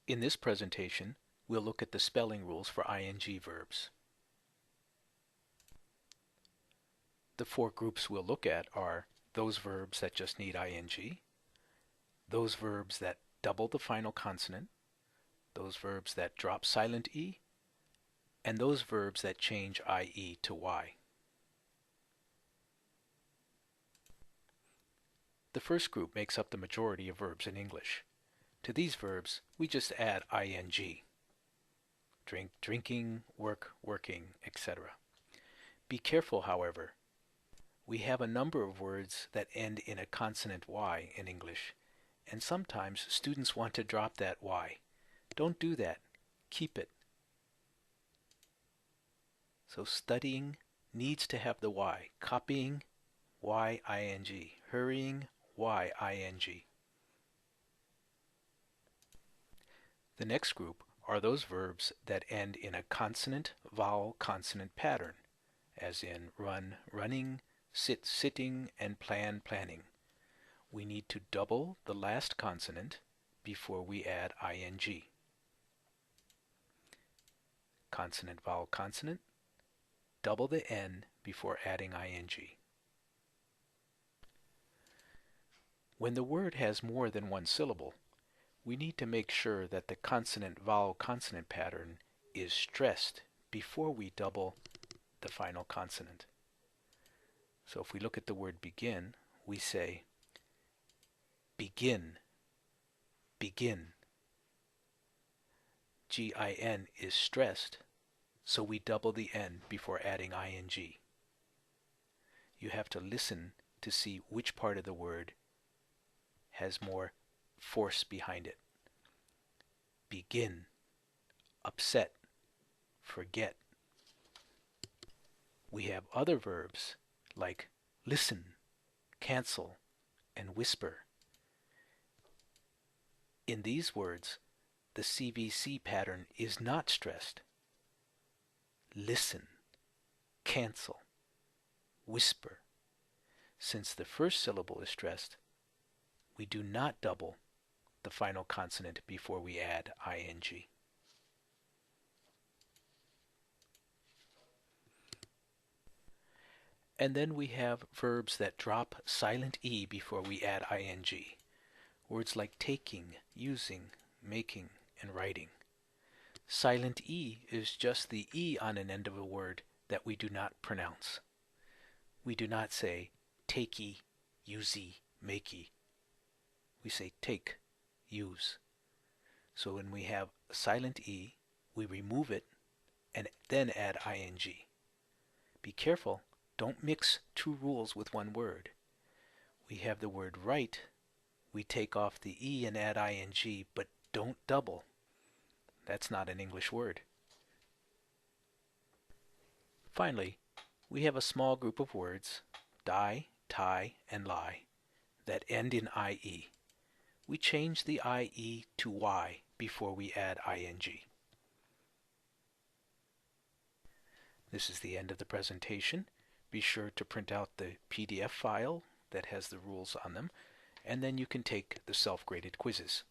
In this presentation, we'll look at the spelling rules for ing verbs. The four groups we'll look at are those verbs that just need ing, those verbs that double the final consonant, those verbs that drop silent E, and those verbs that change IE to Y. The first group makes up the majority of verbs in English. To these verbs, we just add ing. Drink, drinking, work, working, etc. Be careful, however. We have a number of words that end in a consonant Y in English, and sometimes students want to drop that Y. Don't do that. Keep it. So studying needs to have the Y. Copying, Y-ing. Hurrying, Y-ing. The next group are those verbs that end in a consonant-vowel-consonant pattern, as in run, running, sit, sitting, and plan, planning. We need to double the last consonant before we add ing. Consonant, vowel, consonant. Double the N before adding ing. When the word has more than one syllable, we need to make sure that the consonant-vowel-consonant pattern is stressed before we double the final consonant. So if we look at the word begin, we say begin, begin. Gin is stressed, so we double the N before adding ing. You have to listen to see which part of the word has more force behind it. Begin, upset, forget. We have other verbs like listen, cancel, and whisper. In these words, the CVC pattern is not stressed. Listen, cancel, whisper. Since the first syllable is stressed, we do not double the final consonant before we add ing. And then we have verbs that drop silent E before we add ing. Words like taking, using, making, and writing. Silent E is just the E on an end of a word that we do not pronounce. We do not say takey, usey, makey. We say take, use. So when we have silent E, we remove it and then add ing. Be careful, don't mix two rules with one word. We have the word write, we take off the E and add ing, but don't double. That's not an English word. Finally, we have a small group of words, die, tie, and lie, that end in IE. We change the IE to Y before we add ing. This is the end of the presentation. Be sure to print out the PDF file that has the rules on them, and then you can take the self-graded quizzes.